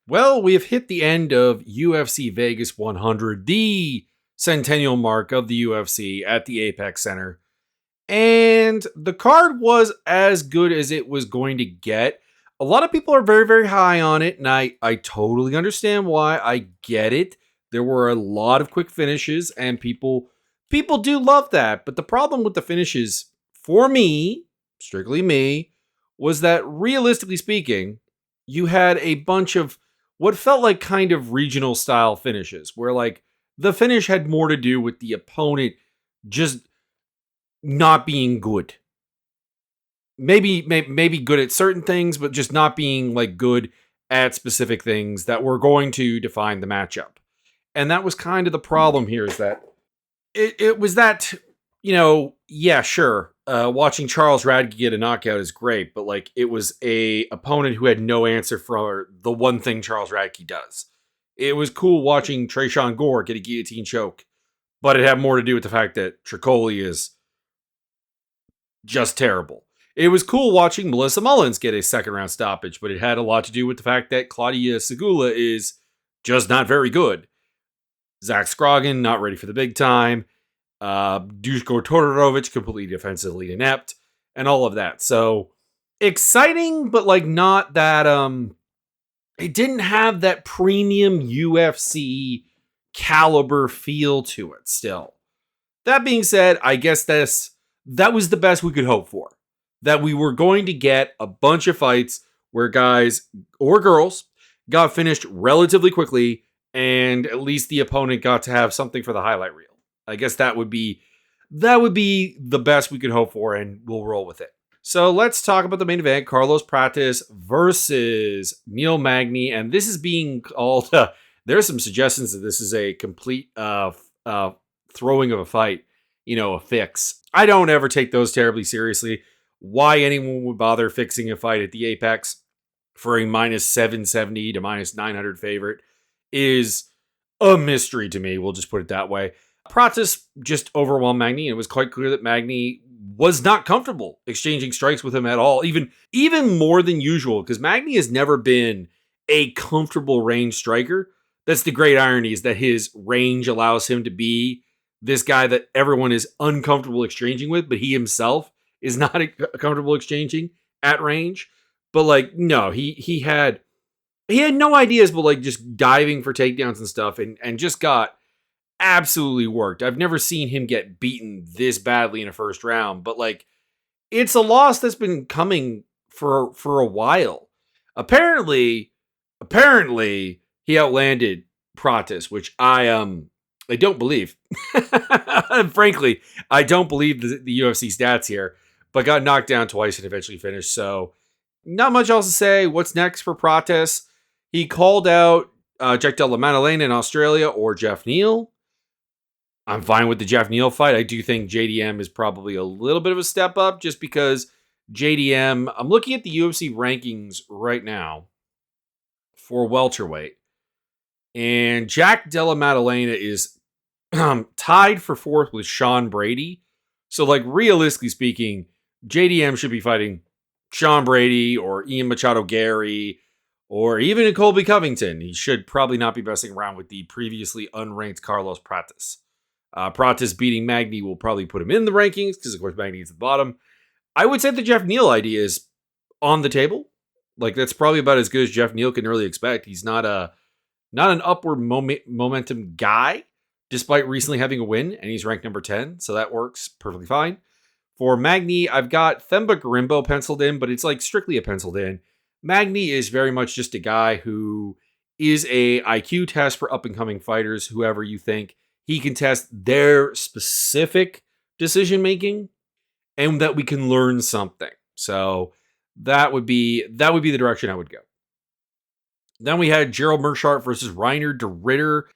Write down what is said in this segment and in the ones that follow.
Well, we have hit the end of UFC Vegas 100, the centennial mark of the UFC at the Apex Center. And the card was as good as it was going to get. A lot of people are very, very high on it, and I totally understand why. I get it. There were a lot of quick finishes, and people do love that. But the problem with the finishes, for me, strictly me, was that realistically speaking, you had a bunch of what felt like kind of regional style finishes, where like the finish had more to do with the opponent just not being good. Maybe good at certain things, but just not being like good at specific things that were going to define the matchup. And that was kind of the problem here, is that it was that, yeah, sure. Watching Charles Radke get a knockout is great, but like it was a opponent who had no answer for the one thing Charles Radke does. It was cool watching Tresean Gore get a guillotine choke, but it had more to do with the fact that Tricoli is just terrible. It was cool watching Melissa Mullins get a second round stoppage, but it had a lot to do with the fact that Claudia Segula is just not very good. Zach Scroggin, not ready for the big time. Dushko Todorovic, completely defensively inept, and all of that. So exciting, but like not that, it didn't have that premium UFC caliber feel to it still. That being said, I guess that was the best we could hope for. That we were going to get a bunch of fights where guys or girls got finished relatively quickly, and at least the opponent got to have something for the highlight reel. I guess that would be the best we could hope for, and we'll roll with it. So let's talk about the main event: Carlos Prates versus Neil Magny, and this is being called. There's some suggestions that this is a complete throwing of a fight, a fix. I don't ever take those terribly seriously. Why anyone would bother fixing a fight at the Apex for a minus 770 to minus 900 favorite is a mystery to me. We'll just put it that way. Prates just overwhelmed Magny, and it was quite clear that Magny was not comfortable exchanging strikes with him at all, even more than usual, because Magny has never been a comfortable range striker. That's the great irony, is that his range allows him to be this guy that everyone is uncomfortable exchanging with, but he himself is not comfortable exchanging at range. But like, no, he had no ideas, but like just diving for takedowns and stuff, and just got absolutely worked. I've never seen him get beaten this badly in a first round, but like it's a loss that's been coming for a while. Apparently he outlanded Prates, which I don't believe. Frankly, I don't believe the UFC stats here, but got knocked down twice and eventually finished. So not much else to say. What's next for Prates? He called out Jack Della Maddalena in Australia or Jeff Neal. I'm fine with the Jeff Neal fight. I do think JDM is probably a little bit of a step up, just because JDM, I'm looking at the UFC rankings right now for welterweight, and Jack Della Maddalena is tied for fourth with Sean Brady. So like realistically speaking, JDM should be fighting Sean Brady or Ian Machado Gary or even Colby Covington. He should probably not be messing around with the previously unranked Carlos Prates. Prates beating Magny will probably put him in the rankings, because of course Magny is at the bottom. I would say the Jeff Neal idea is on the table. Like that's probably about as good as Jeff Neal can really expect. He's not an upward momentum guy, despite recently having a win, and he's ranked number 10, so that works perfectly fine. For Magny, I've got Themba Garimbo penciled in, but it's like strictly a penciled in. Magny is very much just a guy who is a IQ test for up-and-coming fighters, whoever you think. He can test their specific decision-making, and that we can learn something. So that would be the direction I would go. Then we had Gerald Meerschaert versus Reiner de Ridder.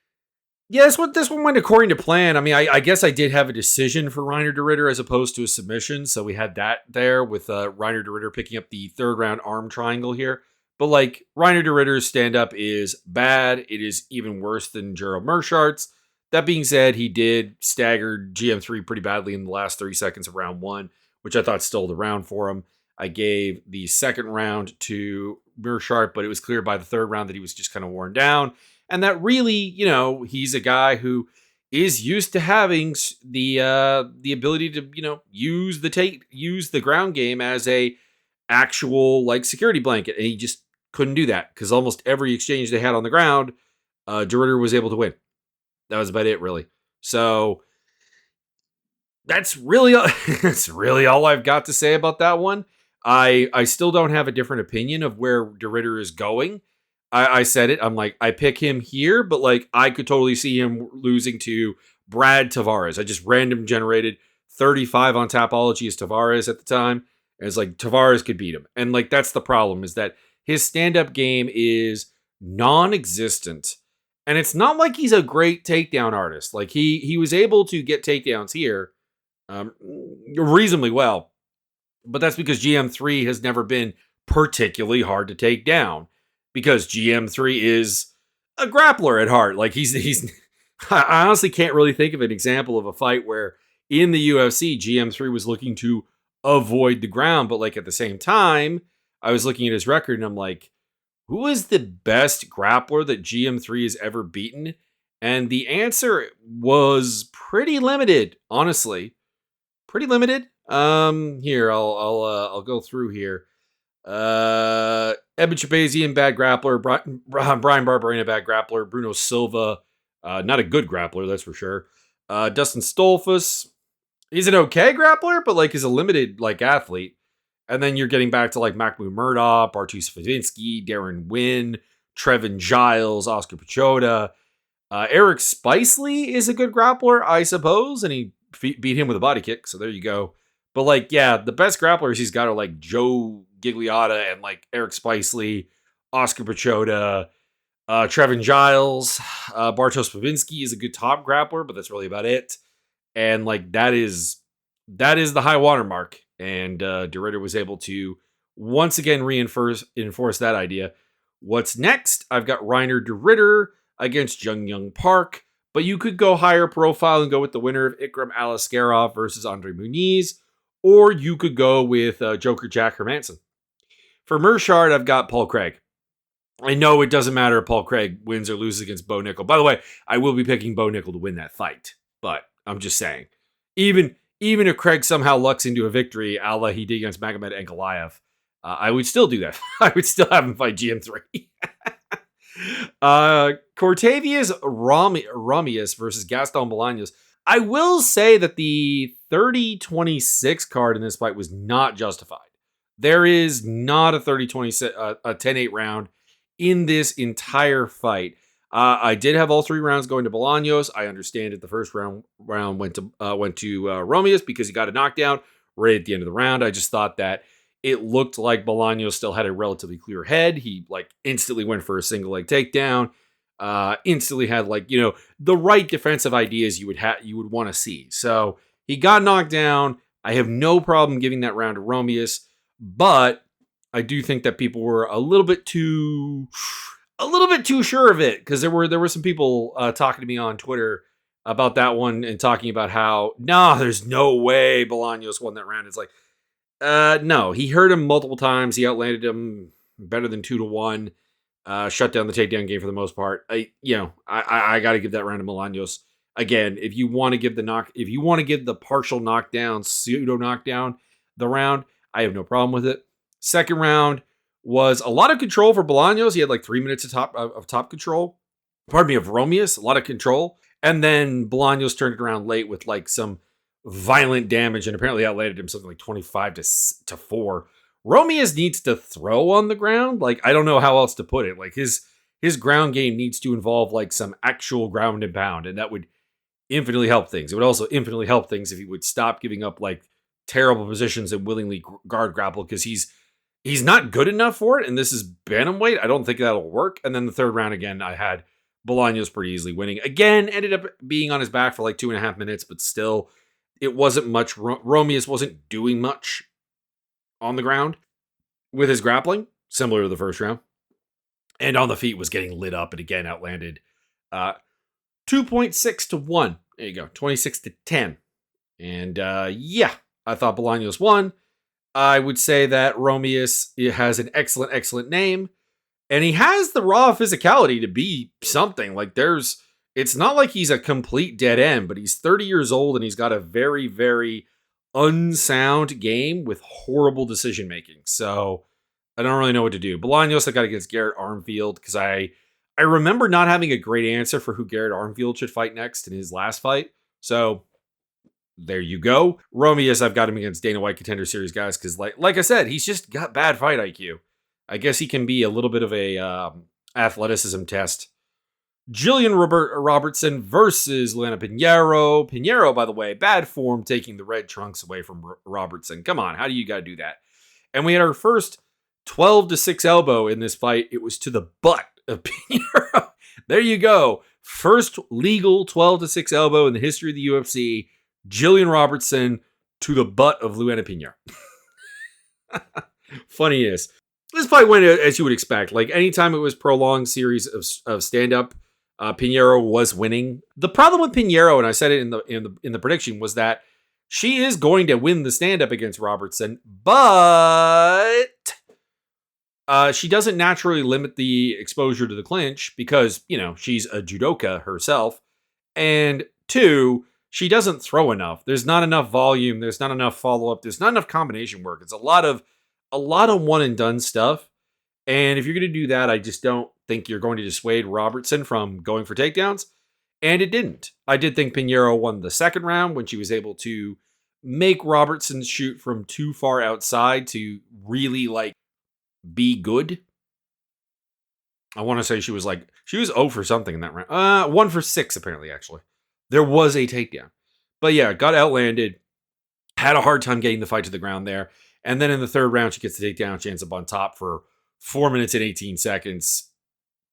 Yeah, this one went according to plan. I mean, I guess I did have a decision for Reiner de Ridder as opposed to a submission, so we had that there with Reiner de Ridder picking up the third round arm triangle here. But like, Reiner de Ridder's stand-up is bad. It is even worse than Gerald Meerschaert's. That being said, he did stagger GM3 pretty badly in the last 30 seconds of round one, which I thought stole the round for him. I gave the second round to Meerschaert, but it was clear by the third round that he was just kind of worn down. And that really, he's a guy who is used to having the ability to, use the ground game as a actual like security blanket. And he just couldn't do that because almost every exchange they had on the ground, De Ridder was able to win. That was about it, really. So that's really that's really all I've got to say about that one. I still don't have a different opinion of where De Ridder is going. I said it. I'm like, I pick him here, but like I could totally see him losing to Brad Tavares. I just random generated 35 on Tapology as Tavares at the time. And it's like Tavares could beat him. And like that's the problem, is that his stand-up game is non-existent. And it's not like he's a great takedown artist. Like he was able to get takedowns here reasonably well. But that's because GM3 has never been particularly hard to take down. Because GM3 is a grappler at heart. Like he's I honestly can't really think of an example of a fight where in the UFC GM3 was looking to avoid the ground, but like at the same time, I was looking at his record and I'm like, who is the best grappler that GM3 has ever beaten? And the answer was pretty limited, honestly. Pretty limited. Here I'll go through here. Eben Shabazian, bad grappler. Brian Barberena, bad grappler. Bruno Silva, not a good grappler, that's for sure. Dustin Stolfus, he's an okay grappler, but like is a limited like athlete. And then you're getting back to like Mahmoud Murdoch, Bartosz Favinsky, Darren Wynn, Trevin Giles, Oscar Pichota. Eric Spicely is a good grappler, I suppose, and he beat him with a body kick, so there you go. But like, yeah, the best grapplers he's got are like Joe Gigliotta and like Eric Spicely, Oscar Pichota, Trevin Giles, Bartosz Favinsky is a good top grappler, but that's really about it. And like that is the high watermark. And De Ridder was able to once again enforce that idea. What's next? I've got Reiner De Ridder against Jung Young Park, but you could go higher profile and go with the winner of Ikram Aliskerov versus Andre Muniz, or you could go with Joker Jack Hermanson. For Meerschaert, I've got Paul Craig. I know it doesn't matter if Paul Craig wins or loses against Bo Nickel. By the way, I will be picking Bo Nickel to win that fight, but I'm just saying, even if Craig somehow lucks into a victory, a la he did against Magomed Ankalaev, I would still do that. I would still have him fight GM3. Cortavious Ramius versus Gaston Bolaños. I will say that the 30-26 card in this fight was not justified. There is not a 30-26, a 10-8 round in this entire fight. I did have all three rounds going to Bolaños. I understand that the first round went to Romius because he got a knockdown right at the end of the round. I just thought that it looked like Bolaños still had a relatively clear head. He like instantly went for a single leg takedown. Instantly had like, the right defensive ideas you would want to see. So he got knocked down. I have no problem giving that round to Romius, but I do think that people were a little bit too sure of it, because there were some people talking to me on Twitter about that one and talking about how there's no way Bolaños won that round. It's like, no, he hurt him multiple times. He outlanded him better than 2-1. Shut down the takedown game for the most part. I got to give that round to Bolaños. Again, if you want to give the partial knockdown, pseudo knockdown, the round, I have no problem with it. Second round was a lot of control for Bolaños. He had like 3 minutes of top control. Pardon me, of Romius, a lot of control. And then Bolaños turned it around late with like some violent damage and apparently outlanded him something like 25-4. Romius needs to throw on the ground. Like, I don't know how else to put it. Like his ground game needs to involve like some actual ground and pound, and that would infinitely help things. It would also infinitely help things if he would stop giving up like terrible positions and willingly guard grapple, because he's not good enough for it. And this is bantamweight. I don't think that'll work. And then the third round again, I had Bolaños pretty easily winning. Again, ended up being on his back for like 2.5 minutes, but still, it wasn't much. Romius wasn't doing much on the ground with his grappling, similar to the first round. And on the feet was getting lit up and again outlanded 2.6-1. There you go, 26-10. And I thought Bolaños won. I would say that Romeus has an excellent, excellent name, and he has the raw physicality to be something. Like it's not like he's a complete dead end, but he's 30 years old and he's got a very, very unsound game with horrible decision making. So I don't really know what to do. Bolaños, I got against Garrett Armfield because I remember not having a great answer for who Garrett Armfield should fight next in his last fight. So there you go. Romeus, I've got him against Dana White Contender Series guys because, like I said, he's just got bad fight IQ. I guess he can be a little bit of a athleticism test. Jillian Robertson versus Lana Pinheiro. Pinheiro, by the way, bad form taking the red trunks away from Robertson. Come on, how do you got to do that? And we had our first 12-6 elbow in this fight. It was to the butt of Pinheiro. There you go. First legal 12-6 elbow in the history of the UFC. Jillian Robertson to the butt of Luana Pinheiro. Funny is, this fight went as you would expect. Like anytime it was prolonged series of stand-up, Pinheiro was winning. The problem with Pinheiro, and I said it in the prediction, was that she is going to win the stand-up against Robertson, but she doesn't naturally limit the exposure to the clinch because, she's a judoka herself. And 2, she doesn't throw enough. There's not enough volume. There's not enough follow-up. There's not enough combination work. It's a lot of one and done stuff. And if you're going to do that, I just don't think you're going to dissuade Robertson from going for takedowns. And it didn't. I did think Pinheiro won the second round when she was able to make Robertson shoot from too far outside to really be good. I want to say she was 0 for something in that round. 1 for 6 apparently, actually. There was a takedown. But yeah, got outlanded. Had a hard time getting the fight to the ground there. And then in the third round, she gets the takedown. She ends up on top for 4 minutes and 18 seconds.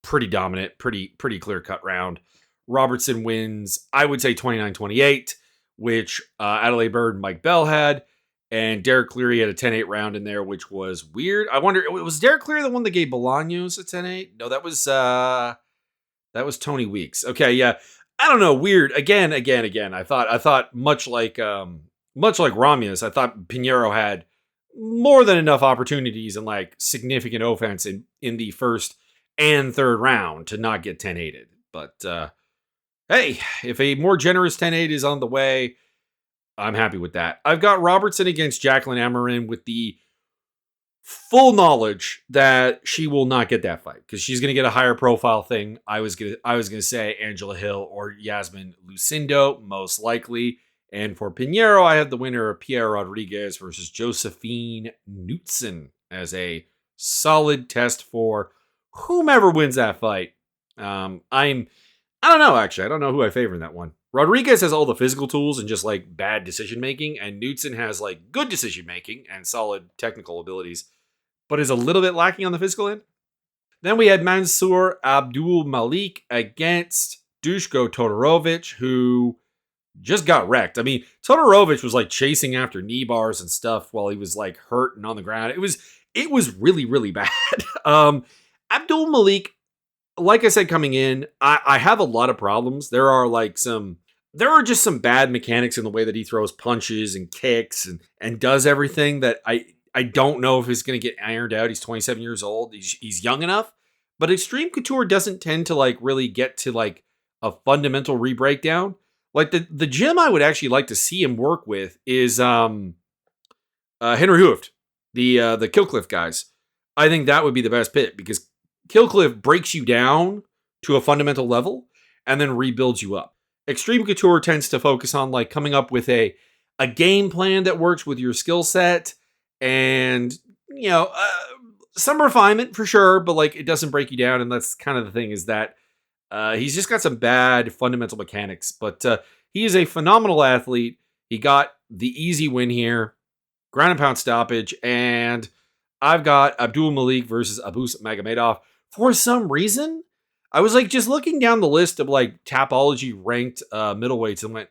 Pretty dominant, pretty clear-cut round. Robertson wins, I would say 29-28, which Adelaide Bird and Mike Bell had. And Derek Cleary had a 10-8 round in there, which was weird. I wonder, was Derek Cleary the one that gave Bolaños a 10-8? No, that was Tony Weeks. Okay, yeah. I don't know, weird. Again. I thought much like Ramius, I thought Pinheiro had more than enough opportunities and significant offense in the first and third round to not get 10-8'd. But hey, if a more generous 10-8 is on the way, I'm happy with that. I've got Robertson against Jacqueline Amarin with the full knowledge that she will not get that fight because she's going to get a higher profile thing. I was gonna say Angela Hill or Yasmin Lucindo, most likely. And for Pinheiro, I have the winner of Pierre Rodriguez versus Josephine Knutson as a solid test for whomever wins that fight. I don't know, actually. I don't know who I favor in that one. Rodriguez has all the physical tools and just bad decision making, and Knutson has good decision making and solid technical abilities, but is a little bit lacking on the physical end. Then we had Mansour Abdul Malik against Dushko Todorovic, who just got wrecked. I mean, Todorovic was chasing after knee bars and stuff while he was hurt and on the ground. It was really, really bad. Abdul Malik, like I said, coming in, I have a lot of problems. There are just some bad mechanics in the way that he throws punches and kicks and does everything that I don't know if he's going to get ironed out. He's 27 years old. He's young enough, but Extreme Couture doesn't tend to really get to a fundamental re-breakdown. The gym I would actually like to see him work with is Henry Hooft, the Killcliff guys. I think that would be the best pick because Killcliff breaks you down to a fundamental level and then rebuilds you up. Extreme Couture tends to focus on coming up with a game plan that works with your skill set and some refinement for sure, but it doesn't break you down. And that's kind of the thing is that he's just got some bad fundamental mechanics, but he is a phenomenal athlete. He got the easy win here, ground and pound stoppage, and I've got Abdul Malik versus Abus Magomedov. For some reason, I was just looking down the list of Tapology ranked middleweights and went,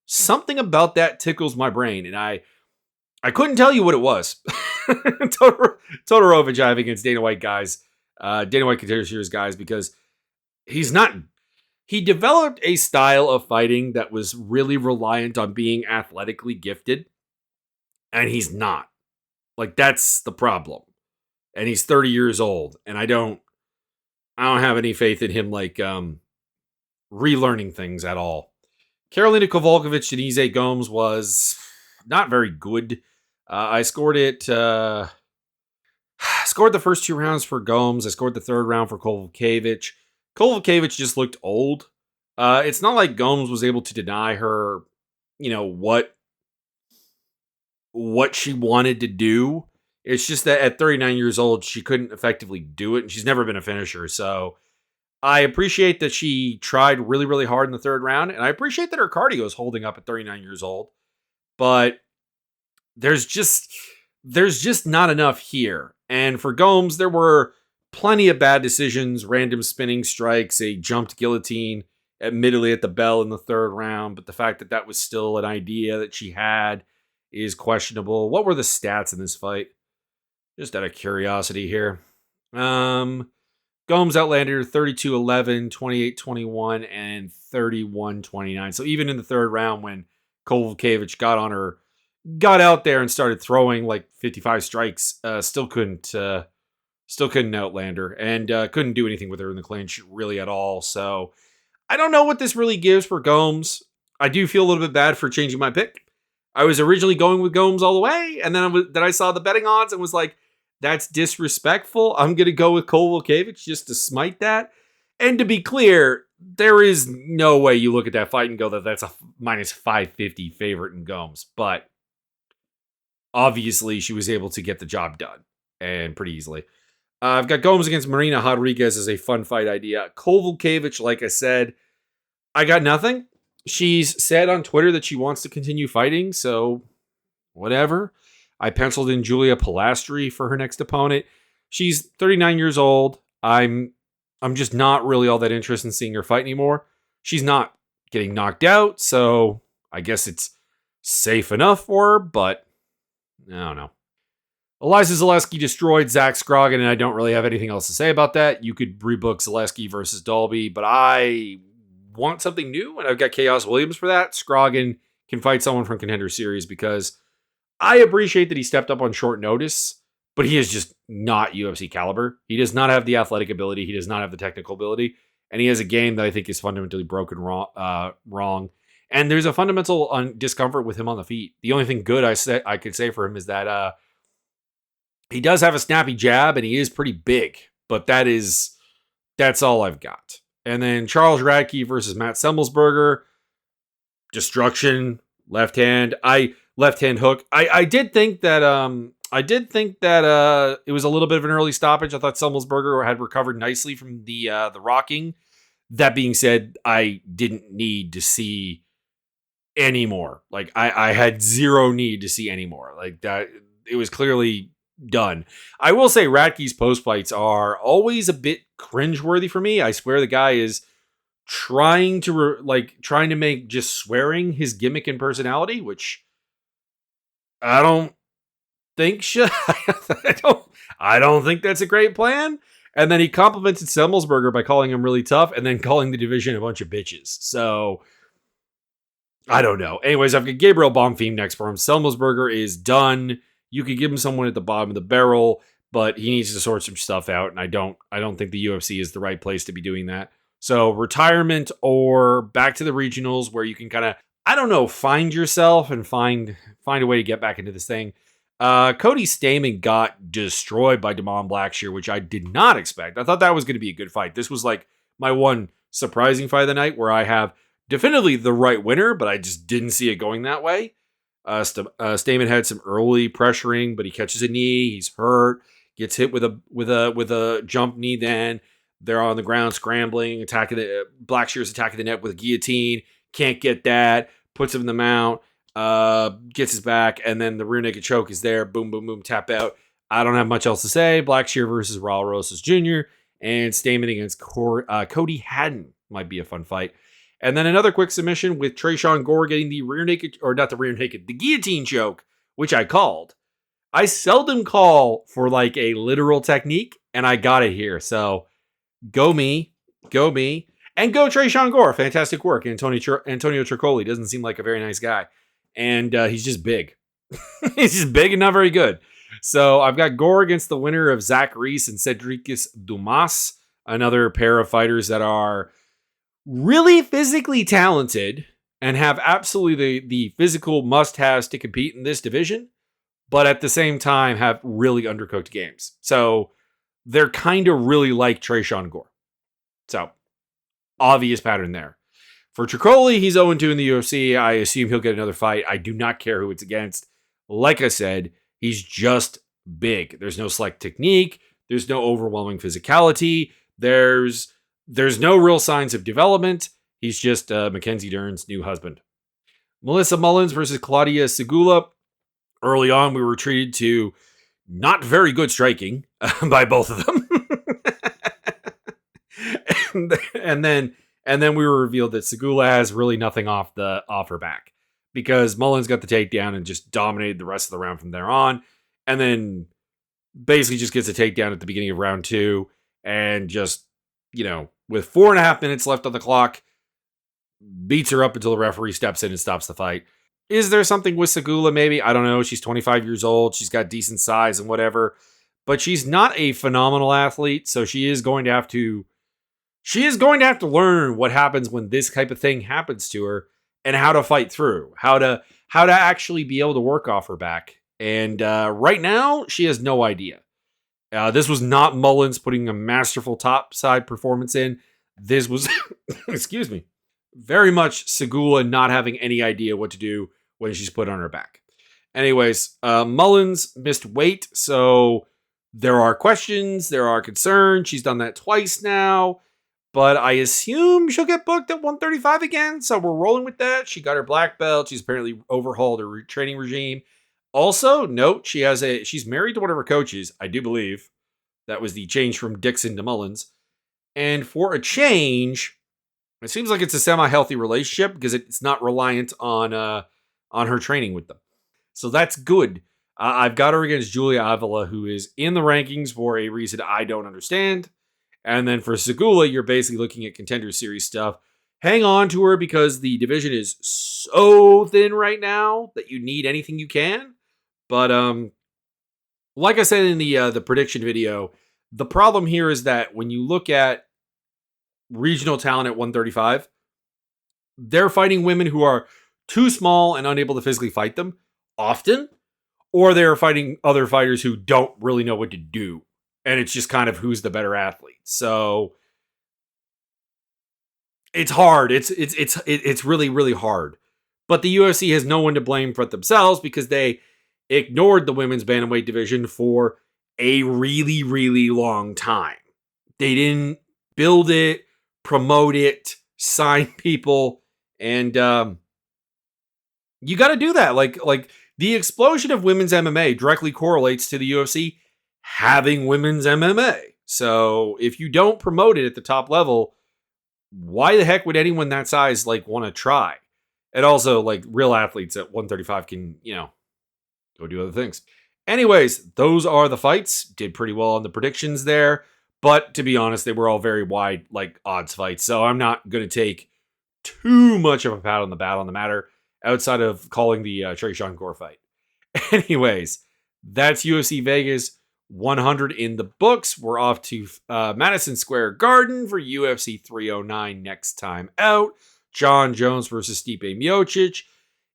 something about that tickles my brain. And I couldn't tell you what it was. Todorovic I have against Dana White guys, Dana White Contender Series guys, because he developed a style of fighting that was really reliant on being athletically gifted. and he's not. Like, that's the problem. And he's 30 years old, and I don't have any faith in him, like, relearning things at all. Karolina Kowalkiewicz, Denise Gomes was not very good. I scored it. Scored the first 2 rounds for Gomes. I scored the third round for Kowalkiewicz. Kowalkiewicz just looked old. It's not like Gomes was able to deny her, what she wanted to do. It's just that at 39 years old, she couldn't effectively do it, and she's never been a finisher. So I appreciate that she tried really, really hard in the third round, and I appreciate that her cardio is holding up at 39 years old. But there's just not enough here. And for Gomes, there were plenty of bad decisions, random spinning strikes, a jumped guillotine, admittedly at the bell in the third round, but the fact that that was still an idea that she had is questionable. What were the stats in this fight? Just out of curiosity here. Gomes outlanded her 32-11, 28-21, and 31-29. So even in the third round, when Kowalkiewicz got out there and started throwing like 55 strikes, still couldn't outland her, and couldn't do anything with her in the clinch really at all. So I don't know what this really gives for Gomes. I do feel a little bit bad for changing my pick. I was originally going with Gomes all the way, and then I saw the betting odds and was like, that's disrespectful. I'm going to go with Kowalkiewicz just to smite that. And to be clear, there is no way you look at that fight and go that's a minus 550 favorite in Gomes. But obviously, she was able to get the job done, and pretty easily. I've got Gomes against Marina Rodriguez as a fun fight idea. Kowalkiewicz, like I said, I got nothing. She's said on Twitter that she wants to continue fighting, so whatever. I penciled in Julia Pilastri for her next opponent. She's 39 years old. I'm just not really all that interested in seeing her fight anymore. She's not getting knocked out, so I guess it's safe enough for her, but I don't know. Eliza Zaleski destroyed Zach Scroggin, and I don't really have anything else to say about that. You could rebook Zaleski versus Dalby, but I want something new, and I've got Chaos Williams for that. Scroggin can fight someone from Contender Series because I appreciate that he stepped up on short notice, but he is just not UFC caliber. He does not have the athletic ability. He does not have the technical ability, and he has a game that I think is fundamentally broken wrong. And there's a fundamental discomfort with him on the feet. The only thing good I could say for him is that he does have a snappy jab, and he is pretty big, but that's all I've got. And then Charles Radke versus Matt Semmelsberger. Destruction, left hand. Left hand hook. I did think that it was a little bit of an early stoppage. I thought Semmelsberger had recovered nicely from the rocking. That being said, I didn't need to see any more. Like I had zero need to see any more. Like that, it was clearly done. I will say Radke's post fights are always a bit cringeworthy for me. I swear the guy is trying to make just swearing his gimmick and personality, which I don't think I don't think that's a great plan. And then he complimented Semmelsberger by calling him really tough and then calling the division a bunch of bitches. So I don't know. Anyways, I've got Gabriel Bonfim next for him. Semmelsberger is done. You could give him someone at the bottom of the barrel, but he needs to sort some stuff out, and I don't think the UFC is the right place to be doing that. So retirement or back to the regionals where you can kind of, I don't know, find yourself and find a way to get back into this thing. Cody Stamann got destroyed by Damon Blackshear, which I did not expect. I thought that was going to be a good fight. This was like my one surprising fight of the night where I have definitively the right winner, but I just didn't see it going that way. Stamann had some early pressuring, but he catches a knee. He's hurt. Gets hit with a jump knee. Then they're on the ground scrambling, Blackshear's attacking the net with a guillotine. Can't get that. Puts him in the mount. Gets his back, and then the rear naked choke is there. Boom, boom, boom. Tap out. I don't have much else to say. Blackshear versus Raul Rosas Jr. and Stamann against Cody Haddon might be a fun fight. And then another quick submission with Tresean Gore getting the guillotine choke, which I called. I seldom call for like a literal technique, and I got it here. So go me, and go Tresean Gore. Fantastic work. Antonio Tricoli doesn't seem like a very nice guy, and he's just big. He's just big and not very good. So I've got Gore against the winner of Zach Reese and Cedricus Dumas, another pair of fighters that are really physically talented and have absolutely the physical must-haves to compete in this division, but at the same time have really undercooked games. So they're kind of really like Tresean Gore. So obvious pattern there. For Tricoli, he's 0-2 in the UFC. I assume he'll get another fight. I do not care who it's against. Like I said, he's just big. There's no select technique. There's no overwhelming physicality. There's no real signs of development. He's just Mackenzie Dern's new husband. Melissa Mullins versus Claudia Segula. Early on, we were treated to not very good striking by both of them. and then we were revealed that Segula has really nothing off her back, because Mullins got the takedown and just dominated the rest of the round from there on, and then basically just gets a takedown at the beginning of round 2, and just, with 4.5 minutes left on the clock, beats her up until the referee steps in and stops the fight. Is there something with Segula? Maybe. I don't know. She's 25 years old. She's got decent size and whatever, but she's not a phenomenal athlete, so she is going to have to learn what happens when this type of thing happens to her, and how to fight through, how to actually be able to work off her back. And right now, she has no idea. This was not Mullins putting a masterful topside performance in. This was, excuse me, very much Segula not having any idea what to do when she's put on her back. Anyways, Mullins missed weight, so there are questions, there are concerns. She's done that twice now, but I assume she'll get booked at 135 again, so we're rolling with that. She got her black belt. She's apparently overhauled her training regime. Also, note, she's married to one of her coaches, I do believe. That was the change from Dixon to Mullins. And for a change, it seems like it's a semi-healthy relationship, because it's not reliant on her training with them. So that's good. I've got her against Julia Avila, who is in the rankings for a reason I don't understand. And then for Segula, you're basically looking at Contender Series stuff. Hang on to her, because the division is so thin right now that you need anything you can. But like I said in the prediction video, the problem here is that when you look at regional talent at 135, they're fighting women who are too small and unable to physically fight them often, or they're fighting other fighters who don't really know what to do, and it's just kind of who's the better athlete. So it's hard. It's really, really hard. But the UFC has no one to blame for it themselves, because they ignored the women's bantamweight division for a really, really long time. They didn't build it, promote it, sign people, and you got to do that. Like the explosion of women's MMA directly correlates to the UFC having women's MMA. So if you don't promote it at the top level, why the heck would anyone that size want to try? And also, real athletes at 135 can, go do other things. Anyways, those are the fights. Did pretty well on the predictions there. But to be honest, they were all very wide, odds fights. So I'm not going to take too much of a pat on the back on the matter, outside of calling the Tresean Gore fight. Anyways, that's UFC Vegas 100 in the books. We're off to Madison Square Garden for UFC 309 next time out. John Jones versus Stipe Miocic,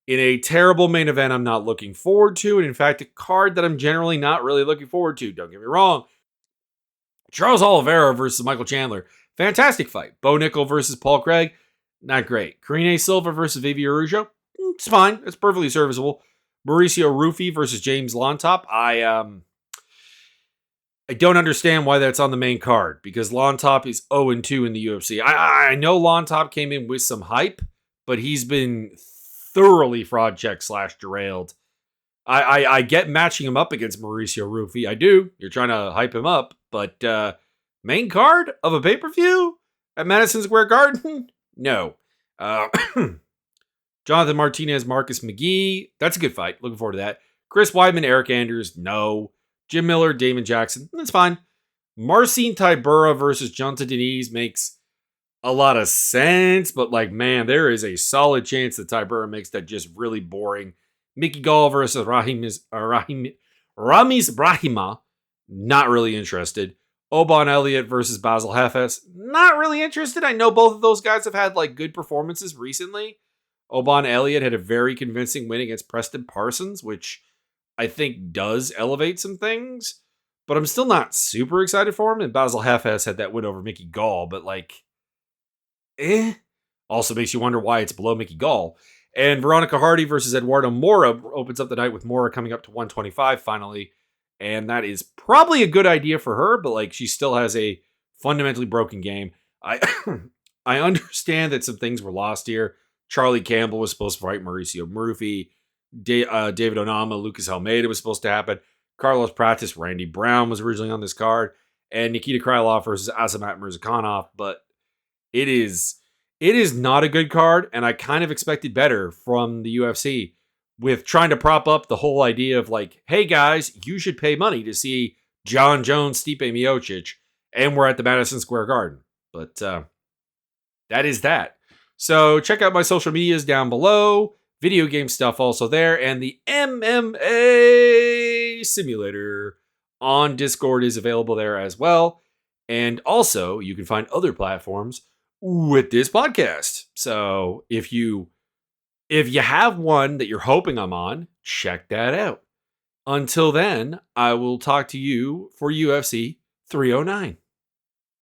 in a terrible main event I'm not looking forward to, and in fact, a card that I'm generally not really looking forward to. Don't get me wrong. Charles Oliveira versus Michael Chandler. Fantastic fight. Bo Nickel versus Paul Craig. Not great. Karine Silva versus Vivi Araujo. It's fine. It's perfectly serviceable. Mauricio Rufy versus James Lontop. I don't understand why that's on the main card, because Lontop is 0-2 in the UFC. I know Lontop came in with some hype, but he's been thoroughly fraud checked / derailed. I get matching him up against Mauricio Rufy. I do. You're trying to hype him up, but main card of a pay-per-view at Madison Square Garden? No. Jonathan Martinez, Marcus McGee. That's a good fight. Looking forward to that. Chris Weidman, Eric Anders. No. Jim Miller, Damon Jackson. That's fine. Marcin Tybura versus Jonathan Deniz makes a lot of sense, but man, there is a solid chance that Tybura makes that just really boring. Mickey Gall versus Ramiz Brahima. Not really interested. Oban Elliott versus Basil Hefes. Not really interested. I know both of those guys have had like good performances recently. Oban Elliott had a very convincing win against Preston Parsons, which I think does elevate some things. But I'm still not super excited for him. And Basil Hefes had that win over Mickey Gall, but like, Also makes you wonder why it's below Mickey Gall. And Veronica Hardy versus Eduardo Mora opens up the night with Mora coming up to 125 finally. And that is probably a good idea for her, but like she still has a fundamentally broken game. I I understand that some things were lost here. Charlie Campbell was supposed to fight Mauricio Murphy. David Onama, Lucas Almeida was supposed to happen. Carlos Prates, Randy Brown was originally on this card. And Nikita Krylov versus Azamat Murzakanov. But it is not a good card, and I kind of expected better from the UFC with trying to prop up the whole idea of like, hey guys, you should pay money to see John Jones, Stipe Miocic, and we're at the Madison Square Garden. But that is that. So check out my social medias down below. Video game stuff also there, and the MMA simulator on Discord is available there as well. And also, you can find other platforms with this podcast. So if you have one that you're hoping I'm on, check that out. Until then, I will talk to you for UFC 309.